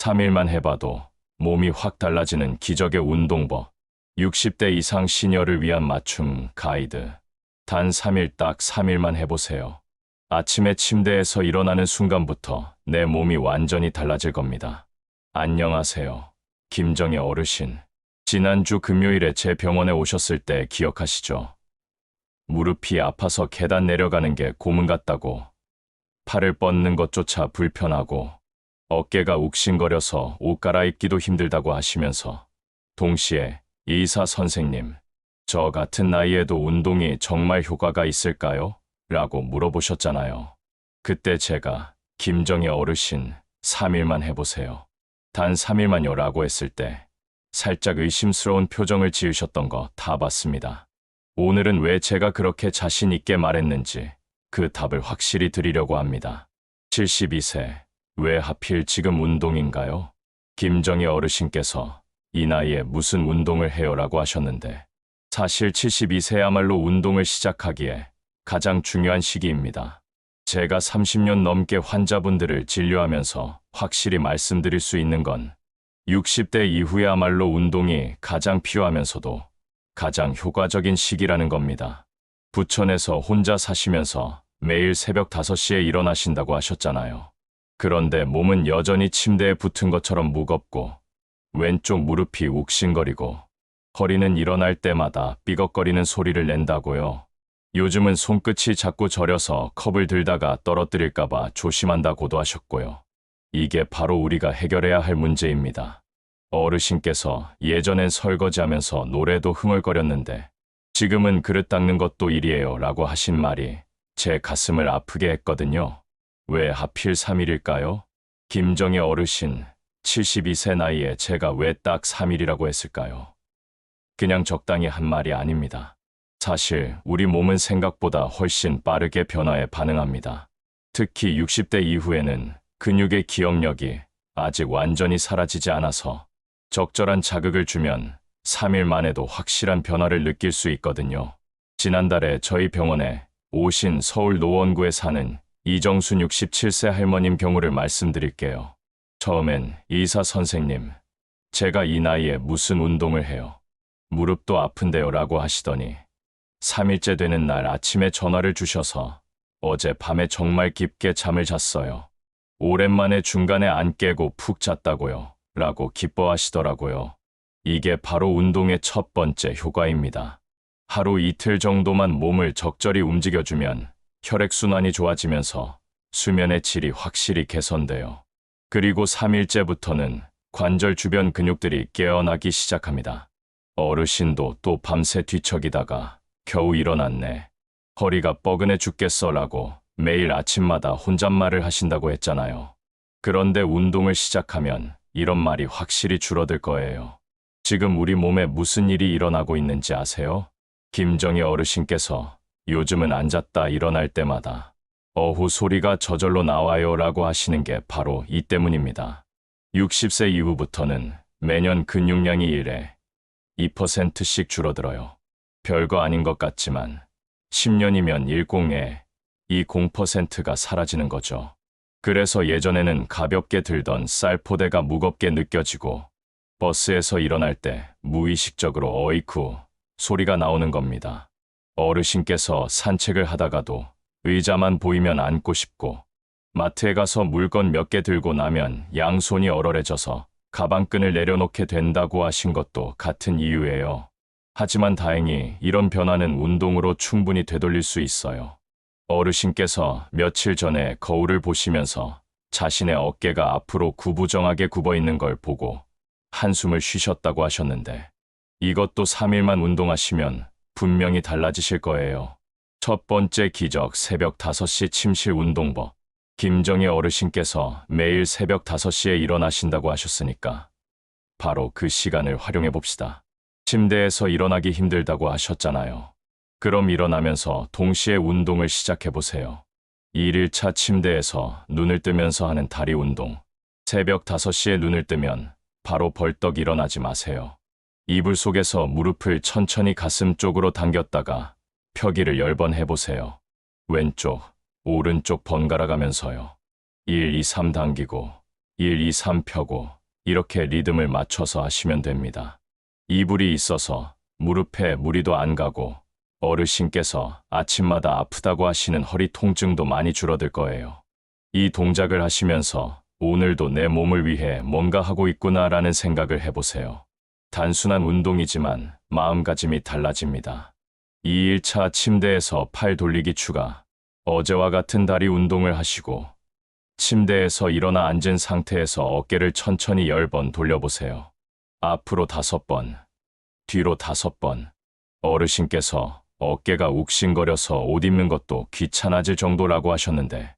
3일만 해봐도 몸이 확 달라지는 기적의 운동법. 60대 이상 시니어를 위한 맞춤 가이드. 단 3일, 딱 3일만 해보세요. 아침에 침대에서 일어나는 순간부터 내 몸이 완전히 달라질 겁니다. 안녕하세요. 김정희 어르신. 지난주 금요일에 제 병원에 오셨을 때 기억하시죠? 무릎이 아파서 계단 내려가는 게 고문 같다고, 팔을 뻗는 것조차 불편하고, 어깨가 욱신거려서 옷 갈아입기도 힘들다고 하시면서 동시에 의사 선생님, 저 같은 나이에도 운동이 정말 효과가 있을까요? 라고 물어보셨잖아요. 그때 제가 김정희 어르신 3일만 해보세요. 단 3일만요 라고 했을 때 살짝 의심스러운 표정을 지으셨던 거 다 봤습니다. 오늘은 왜 제가 그렇게 자신 있게 말했는지 그 답을 확실히 드리려고 합니다. 72세, 왜 하필 지금 운동인가요? 김정희 어르신께서 이 나이에 무슨 운동을 해요라고 하셨는데, 사실 72세야말로 운동을 시작하기에 가장 중요한 시기입니다. 제가 30년 넘게 환자분들을 진료하면서 확실히 말씀드릴 수 있는 건 60대 이후야말로 운동이 가장 필요하면서도 가장 효과적인 시기라는 겁니다. 부천에서 혼자 사시면서 매일 새벽 5시에 일어나신다고 하셨잖아요. 그런데 몸은 여전히 침대에 붙은 것처럼 무겁고 왼쪽 무릎이 욱신거리고 허리는 일어날 때마다 삐걱거리는 소리를 낸다고요. 요즘은 손끝이 자꾸 저려서 컵을 들다가 떨어뜨릴까봐 조심한다고도 하셨고요. 이게 바로 우리가 해결해야 할 문제입니다. 어르신께서 예전엔 설거지하면서 노래도 흥얼거렸는데 지금은 그릇 닦는 것도 일이에요 라고 하신 말이 제 가슴을 아프게 했거든요. 왜 하필 3일일까요? 김정희 어르신, 72세 나이에 제가 왜 딱 3일이라고 했을까요? 그냥 적당히 한 말이 아닙니다. 사실 우리 몸은 생각보다 훨씬 빠르게 변화에 반응합니다. 특히 60대 이후에는 근육의 기억력이 아직 완전히 사라지지 않아서 적절한 자극을 주면 3일 만에도 확실한 변화를 느낄 수 있거든요. 지난달에 저희 병원에 오신 서울 노원구에 사는 이정순 67세 할머님 경우를 말씀드릴게요. 처음엔 의사 선생님, 제가 이 나이에 무슨 운동을 해요? 무릎도 아픈데요 라고 하시더니 3일째 되는 날 아침에 전화를 주셔서 어제 밤에 정말 깊게 잠을 잤어요. 오랜만에 중간에 안 깨고 푹 잤다고요 라고 기뻐하시더라고요. 이게 바로 운동의 첫 번째 효과입니다. 하루 이틀 정도만 몸을 적절히 움직여주면 혈액순환이 좋아지면서 수면의 질이 확실히 개선돼요. 그리고 3일째부터는 관절 주변 근육들이 깨어나기 시작합니다. 어르신도 또 밤새 뒤척이다가 겨우 일어났네. 허리가 뻐근해 죽겠어라고 매일 아침마다 혼잣말을 하신다고 했잖아요. 그런데 운동을 시작하면 이런 말이 확실히 줄어들 거예요. 지금 우리 몸에 무슨 일이 일어나고 있는지 아세요? 김정희 어르신께서 요즘은 앉았다 일어날 때마다 어후 소리가 저절로 나와요 라고 하시는 게 바로 이 때문입니다. 60세 이후부터는 매년 근육량이 1에 2%씩 줄어들어요. 별거 아닌 것 같지만 10년이면 10에 20%가 사라지는 거죠. 그래서 예전에는 가볍게 들던 쌀포대가 무겁게 느껴지고 버스에서 일어날 때 무의식적으로 어이쿠 소리가 나오는 겁니다. 어르신께서 산책을 하다가도 의자만 보이면 앉고 싶고 마트에 가서 물건 몇 개 들고 나면 양손이 얼얼해져서 가방끈을 내려놓게 된다고 하신 것도 같은 이유예요. 하지만 다행히 이런 변화는 운동으로 충분히 되돌릴 수 있어요. 어르신께서 며칠 전에 거울을 보시면서 자신의 어깨가 앞으로 구부정하게 굽어 있는 걸 보고 한숨을 쉬셨다고 하셨는데 이것도 3일만 운동하시면 분명히 달라지실 거예요. 첫 번째 기적 새벽 5시 침실 운동법. 김정희 어르신께서 매일 새벽 5시에 일어나신다고 하셨으니까 바로 그 시간을 활용해 봅시다. 침대에서 일어나기 힘들다고 하셨잖아요. 그럼 일어나면서 동시에 운동을 시작해 보세요. 1일차 침대에서 눈을 뜨면서 하는 다리 운동. 새벽 5시에 눈을 뜨면 바로 벌떡 일어나지 마세요. 이불 속에서 무릎을 천천히 가슴 쪽으로 당겼다가 펴기를 10번 해보세요. 왼쪽, 오른쪽 번갈아 가면서요. 1, 2, 3 당기고 1, 2, 3 펴고 이렇게 리듬을 맞춰서 하시면 됩니다. 이불이 있어서 무릎에 무리도 안 가고 어르신께서 아침마다 아프다고 하시는 허리 통증도 많이 줄어들 거예요. 이 동작을 하시면서 오늘도 내 몸을 위해 뭔가 하고 있구나라는 생각을 해보세요. 단순한 운동이지만 마음가짐이 달라집니다. 2일차 침대에서 팔 돌리기 추가. 어제와 같은 다리 운동을 하시고 침대에서 일어나 앉은 상태에서 어깨를 천천히 10번 돌려보세요. 앞으로 5번, 뒤로 5번. 어르신께서 어깨가 욱신거려서 옷 입는 것도 귀찮아질 정도라고 하셨는데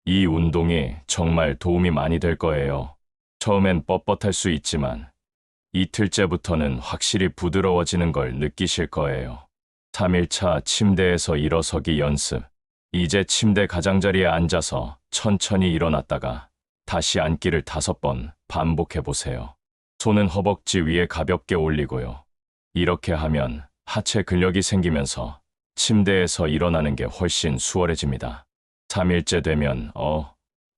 이 운동이 정말 도움이 많이 될 거예요. 처음엔 뻣뻣할 수 있지만 이틀째부터는 확실히 부드러워지는 걸 느끼실 거예요. 3일차 침대에서 일어서기 연습. 이제 침대 가장자리에 앉아서 천천히 일어났다가 다시 앉기를 5번 반복해 보세요. 손은 허벅지 위에 가볍게 올리고요. 이렇게 하면 하체 근력이 생기면서 침대에서 일어나는 게 훨씬 수월해집니다. 3일째 되면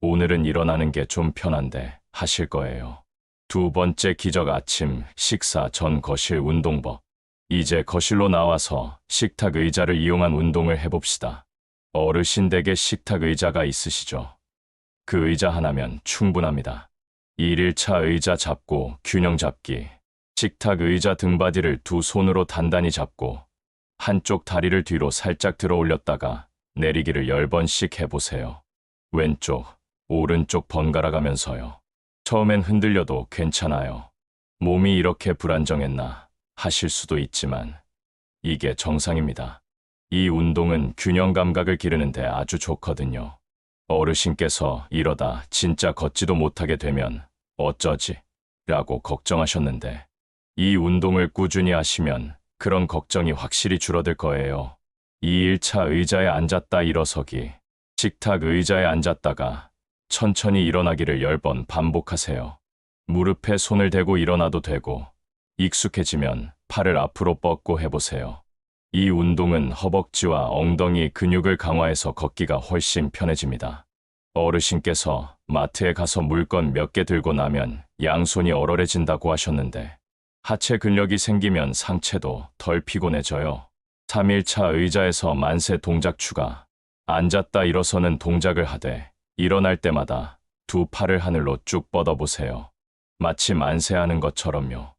오늘은 일어나는 게 좀 편한데 하실 거예요. 두 번째 기적 아침 식사 전 거실 운동법. 이제 거실로 나와서 식탁 의자를 이용한 운동을 해봅시다. 어르신 댁에 식탁 의자가 있으시죠? 그 의자 하나면 충분합니다. 1일차 의자 잡고 균형 잡기. 식탁 의자 등받이를 두 손으로 단단히 잡고 한쪽 다리를 뒤로 살짝 들어 올렸다가 내리기를 10번씩 해보세요. 왼쪽, 오른쪽 번갈아 가면서요. 처음엔 흔들려도 괜찮아요. 몸이 이렇게 불안정했나 하실 수도 있지만 이게 정상입니다. 이 운동은 균형 감각을 기르는데 아주 좋거든요. 어르신께서 이러다 진짜 걷지도 못하게 되면 어쩌지? 라고 걱정하셨는데 이 운동을 꾸준히 하시면 그런 걱정이 확실히 줄어들 거예요. 2일차 의자에 앉았다 일어서기. 식탁 의자에 앉았다가 천천히 일어나기를 10번 반복하세요. 무릎에 손을 대고 일어나도 되고 익숙해지면 팔을 앞으로 뻗고 해보세요. 이 운동은 허벅지와 엉덩이 근육을 강화해서 걷기가 훨씬 편해집니다. 어르신께서 마트에 가서 물건 몇 개 들고 나면 양손이 얼얼해진다고 하셨는데 하체 근력이 생기면 상체도 덜 피곤해져요. 3일차 의자에서 만세 동작 추가. 앉았다 일어서는 동작을 하되 일어날 때마다 두 팔을 하늘로 쭉 뻗어보세요. 마치 만세하는 것처럼요.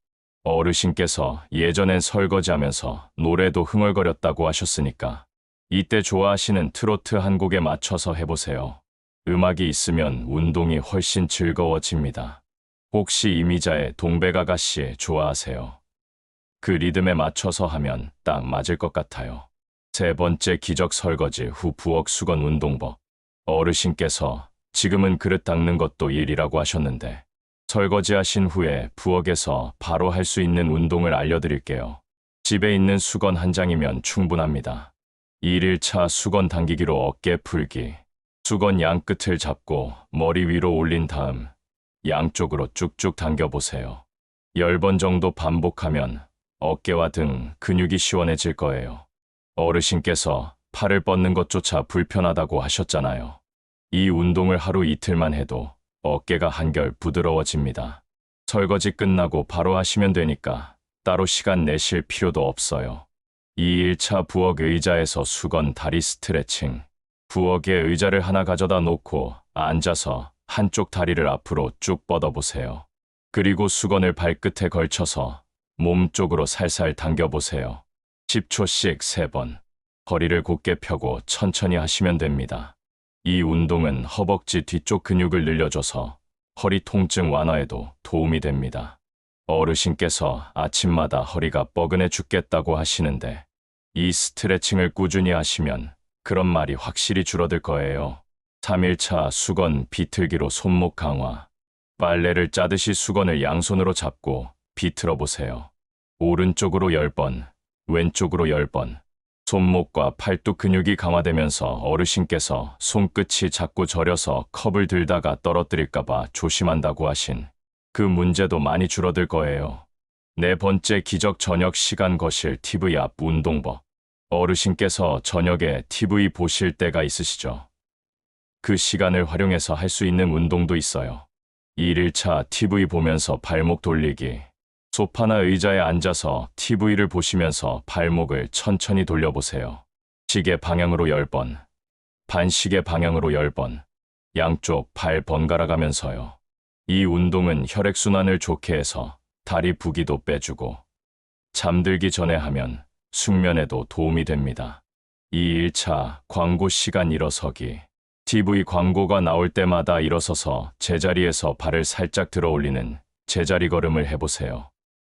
어르신께서 예전엔 설거지하면서 노래도 흥얼거렸다고 하셨으니까 이때 좋아하시는 트로트 한 곡에 맞춰서 해보세요. 음악이 있으면 운동이 훨씬 즐거워집니다. 혹시 이미자의 동백아가씨 좋아하세요? 그 리듬에 맞춰서 하면 딱 맞을 것 같아요. 세 번째 기적 설거지 후 부엌 수건 운동법. 어르신께서 지금은 그릇 닦는 것도 일이라고 하셨는데 설거지하신 후에 부엌에서 바로 할 수 있는 운동을 알려드릴게요. 집에 있는 수건 한 장이면 충분합니다. 1일차 수건 당기기로 어깨 풀기. 수건 양 끝을 잡고 머리 위로 올린 다음 양쪽으로 쭉쭉 당겨보세요. 10번 정도 반복하면 어깨와 등 근육이 시원해질 거예요. 어르신께서 팔을 뻗는 것조차 불편하다고 하셨잖아요. 이 운동을 하루 이틀만 해도 어깨가 한결 부드러워집니다. 설거지 끝나고 바로 하시면 되니까 따로 시간 내실 필요도 없어요. 2일차 부엌 의자에서 수건 다리 스트레칭. 부엌에 의자를 하나 가져다 놓고 앉아서 한쪽 다리를 앞으로 쭉 뻗어보세요. 그리고 수건을 발끝에 걸쳐서 몸 쪽으로 살살 당겨보세요. 10초씩 3번. 허리를 곧게 펴고 천천히 하시면 됩니다. 이 운동은 허벅지 뒤쪽 근육을 늘려줘서 허리 통증 완화에도 도움이 됩니다. 어르신께서 아침마다 허리가 뻐근해 죽겠다고 하시는데 이 스트레칭을 꾸준히 하시면 그런 말이 확실히 줄어들 거예요. 3일차 수건 비틀기로 손목 강화. 빨래를 짜듯이 수건을 양손으로 잡고 비틀어 보세요. 오른쪽으로 10번, 왼쪽으로 10번. 손목과 팔뚝 근육이 강화되면서 어르신께서 손끝이 자꾸 저려서 컵을 들다가 떨어뜨릴까봐 조심한다고 하신 그 문제도 많이 줄어들 거예요. 네 번째 기적 저녁 시간 거실 TV 앞 운동법. 어르신께서 저녁에 TV 보실 때가 있으시죠? 그 시간을 활용해서 할 수 있는 운동도 있어요. 1일차 TV 보면서 발목 돌리기. 소파나 의자에 앉아서 TV를 보시면서 발목을 천천히 돌려보세요. 시계 방향으로 10번, 반시계 방향으로 10번, 양쪽 발 번갈아 가면서요. 이 운동은 혈액순환을 좋게 해서 다리 부기도 빼주고 잠들기 전에 하면 숙면에도 도움이 됩니다. 2일차 광고 시간 일어서기. TV 광고가 나올 때마다 일어서서 제자리에서 발을 살짝 들어 올리는 제자리 걸음을 해보세요.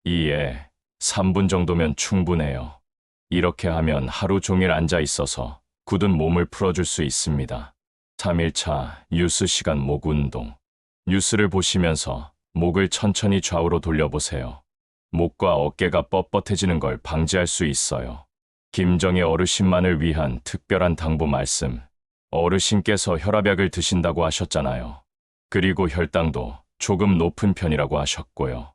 2에 3분 정도면 충분해요. 이렇게 하면 하루 종일 앉아 있어서 굳은 몸을 풀어줄 수 있습니다. 3일차 뉴스 시간 목 운동. 뉴스를 보시면서 목을 천천히 좌우로 돌려보세요. 목과 어깨가 뻣뻣해지는 걸 방지할 수 있어요. 김정희 어르신만을 위한 특별한 당부 말씀. 어르신께서 혈압약을 드신다고 하셨잖아요. 그리고 혈당도 조금 높은 편이라고 하셨고요.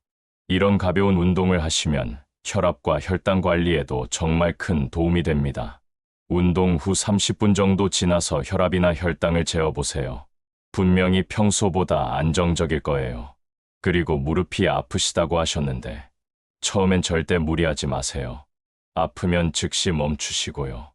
이런 가벼운 운동을 하시면 혈압과 혈당 관리에도 정말 큰 도움이 됩니다. 운동 후 30분 정도 지나서 혈압이나 혈당을 재어보세요. 분명히 평소보다 안정적일 거예요. 그리고 무릎이 아프시다고 하셨는데 처음엔 절대 무리하지 마세요. 아프면 즉시 멈추시고요.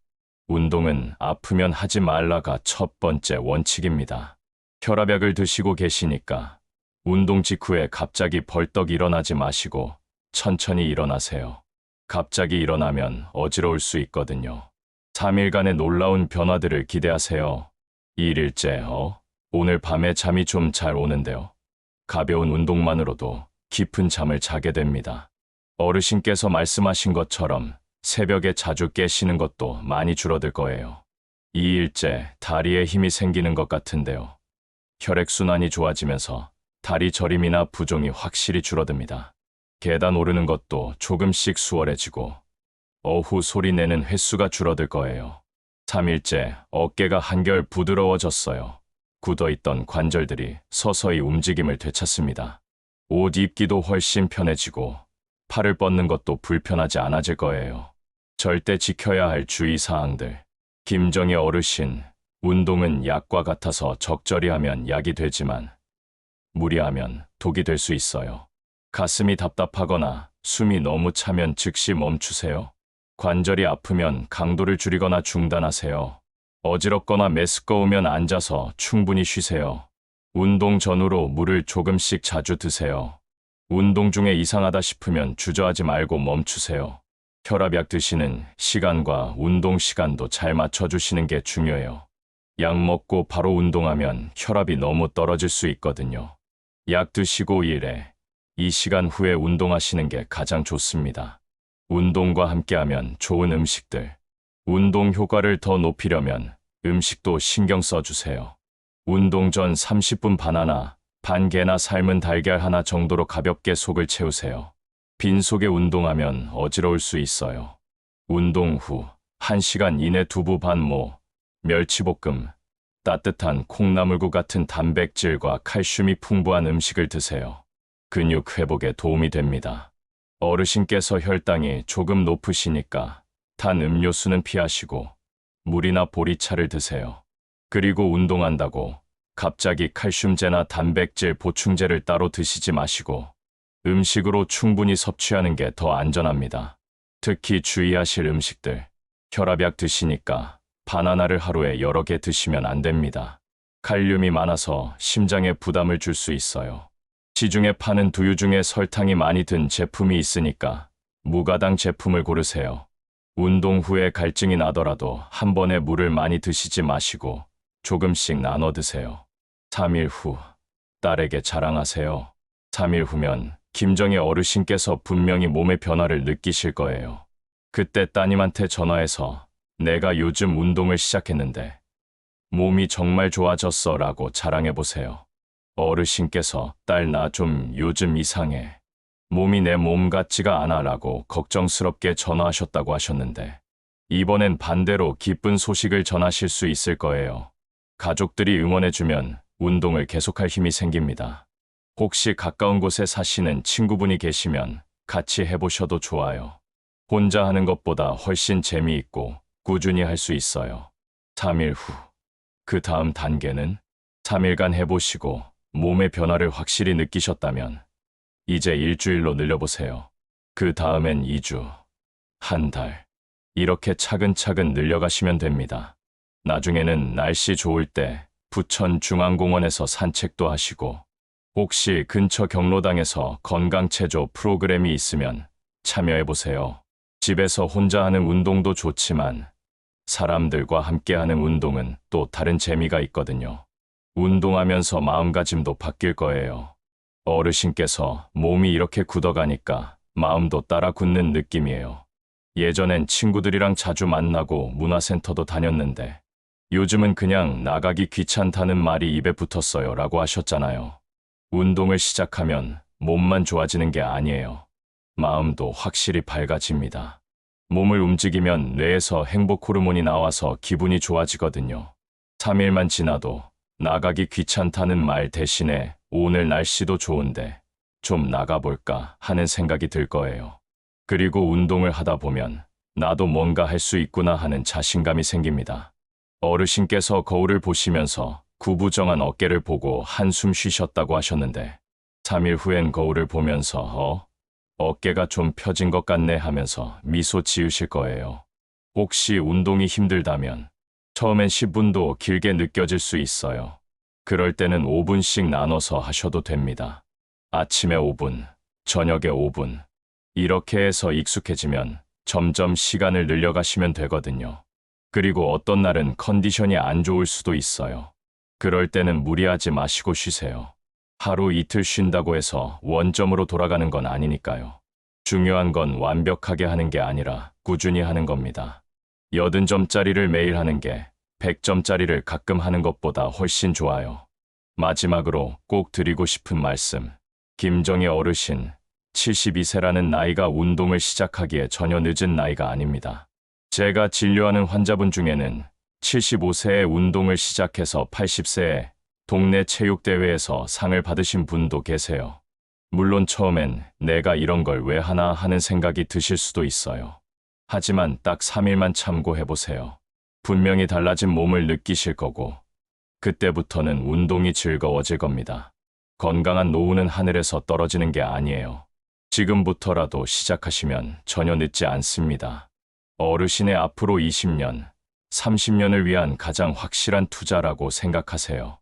운동은 아프면 하지 말라가 첫 번째 원칙입니다. 혈압약을 드시고 계시니까 운동 직후에 갑자기 벌떡 일어나지 마시고 천천히 일어나세요. 갑자기 일어나면 어지러울 수 있거든요. 3일간의 놀라운 변화들을 기대하세요. 2일째, 오늘 밤에 잠이 좀 잘 오는데요. 가벼운 운동만으로도 깊은 잠을 자게 됩니다. 어르신께서 말씀하신 것처럼 새벽에 자주 깨시는 것도 많이 줄어들 거예요. 2일째, 다리에 힘이 생기는 것 같은데요. 혈액순환이 좋아지면서 다리 저림이나 부종이 확실히 줄어듭니다. 계단 오르는 것도 조금씩 수월해지고 어후 소리 내는 횟수가 줄어들 거예요. 3일째, 어깨가 한결 부드러워졌어요. 굳어있던 관절들이 서서히 움직임을 되찾습니다. 옷 입기도 훨씬 편해지고 팔을 뻗는 것도 불편하지 않아질 거예요. 절대 지켜야 할 주의사항들. 김정희 어르신, 운동은 약과 같아서 적절히 하면 약이 되지만 무리하면 독이 될 수 있어요. 가슴이 답답하거나 숨이 너무 차면 즉시 멈추세요. 관절이 아프면 강도를 줄이거나 중단하세요. 어지럽거나 메스꺼우면 앉아서 충분히 쉬세요. 운동 전후로 물을 조금씩 자주 드세요. 운동 중에 이상하다 싶으면 주저하지 말고 멈추세요. 혈압약 드시는 시간과 운동 시간도 잘 맞춰주시는 게 중요해요. 약 먹고 바로 운동하면 혈압이 너무 떨어질 수 있거든요. 약 드시고 일에 이 시간 후에 운동하시는 게 가장 좋습니다. 운동과 함께하면 좋은 음식들. 운동 효과를 더 높이려면 음식도 신경 써주세요. 운동 전 30분 바나나, 반 개나 삶은 달걀 하나 정도로 가볍게 속을 채우세요. 빈속에 운동하면 어지러울 수 있어요. 운동 후 1시간 이내 두부 반모, 멸치볶음, 따뜻한 콩나물국 같은 단백질과 칼슘이 풍부한 음식을 드세요. 근육 회복에 도움이 됩니다. 어르신께서 혈당이 조금 높으시니까 단 음료수는 피하시고 물이나 보리차를 드세요. 그리고 운동한다고 갑자기 칼슘제나 단백질 보충제를 따로 드시지 마시고 음식으로 충분히 섭취하는 게 더 안전합니다. 특히 주의하실 음식들. 혈압약 드시니까 바나나를 하루에 여러 개 드시면 안 됩니다. 칼륨이 많아서 심장에 부담을 줄 수 있어요. 시중에 파는 두유 중에 설탕이 많이 든 제품이 있으니까 무가당 제품을 고르세요. 운동 후에 갈증이 나더라도 한 번에 물을 많이 드시지 마시고 조금씩 나눠 드세요. 3일 후 딸에게 자랑하세요. 3일 후면 김정희 어르신께서 분명히 몸의 변화를 느끼실 거예요. 그때 따님한테 전화해서 내가 요즘 운동을 시작했는데 몸이 정말 좋아졌어 라고 자랑해보세요. 어르신께서 딸 나 좀 요즘 이상해. 몸이 내 몸 같지가 않아 라고 걱정스럽게 전화하셨다고 하셨는데 이번엔 반대로 기쁜 소식을 전하실 수 있을 거예요. 가족들이 응원해주면 운동을 계속할 힘이 생깁니다. 혹시 가까운 곳에 사시는 친구분이 계시면 같이 해보셔도 좋아요. 혼자 하는 것보다 훨씬 재미있고 꾸준히 할 수 있어요. 3일 후. 그 다음 단계는 3일간 해보시고 몸의 변화를 확실히 느끼셨다면 이제 일주일로 늘려보세요. 그 다음엔 2주, 한 달, 이렇게 차근차근 늘려가시면 됩니다. 나중에는 날씨 좋을 때 부천 중앙공원에서 산책도 하시고 혹시 근처 경로당에서 건강체조 프로그램이 있으면 참여해보세요. 집에서 혼자 하는 운동도 좋지만 사람들과 함께하는 운동은 또 다른 재미가 있거든요. 운동하면서 마음가짐도 바뀔 거예요. 어르신께서 몸이 이렇게 굳어가니까 마음도 따라 굳는 느낌이에요. 예전엔 친구들이랑 자주 만나고 문화센터도 다녔는데 요즘은 그냥 나가기 귀찮다는 말이 입에 붙었어요 라고 하셨잖아요. 운동을 시작하면 몸만 좋아지는 게 아니에요. 마음도 확실히 밝아집니다. 몸을 움직이면 뇌에서 행복 호르몬이 나와서 기분이 좋아지거든요. 3일만 지나도 나가기 귀찮다는 말 대신에 오늘 날씨도 좋은데 좀 나가볼까 하는 생각이 들 거예요. 그리고 운동을 하다 보면 나도 뭔가 할 수 있구나 하는 자신감이 생깁니다. 어르신께서 거울을 보시면서 구부정한 어깨를 보고 한숨 쉬셨다고 하셨는데 3일 후엔 거울을 보면서 어깨가 좀 펴진 것 같네 하면서 미소 지으실 거예요. 혹시 운동이 힘들다면 처음엔 10분도 길게 느껴질 수 있어요. 그럴 때는 5분씩 나눠서 하셔도 됩니다. 아침에 5분, 저녁에 5분. 이렇게 해서 익숙해지면 점점 시간을 늘려가시면 되거든요. 그리고 어떤 날은 컨디션이 안 좋을 수도 있어요. 그럴 때는 무리하지 마시고 쉬세요. 하루 이틀 쉰다고 해서 원점으로 돌아가는 건 아니니까요. 중요한 건 완벽하게 하는 게 아니라 꾸준히 하는 겁니다. 80점짜리를 매일 하는 게 100점짜리를 가끔 하는 것보다 훨씬 좋아요. 마지막으로 꼭 드리고 싶은 말씀. 김정희 어르신, 72세라는 나이가 운동을 시작하기에 전혀 늦은 나이가 아닙니다. 제가 진료하는 환자분 중에는 75세에 운동을 시작해서 80세에 동네 체육대회에서 상을 받으신 분도 계세요. 물론 처음엔 내가 이런 걸 왜 하나 하는 생각이 드실 수도 있어요. 하지만 딱 3일만 참고해보세요. 분명히 달라진 몸을 느끼실 거고 그때부터는 운동이 즐거워질 겁니다. 건강한 노후는 하늘에서 떨어지는 게 아니에요. 지금부터라도 시작하시면 전혀 늦지 않습니다. 어르신의 앞으로 20년, 30년을 위한 가장 확실한 투자라고 생각하세요.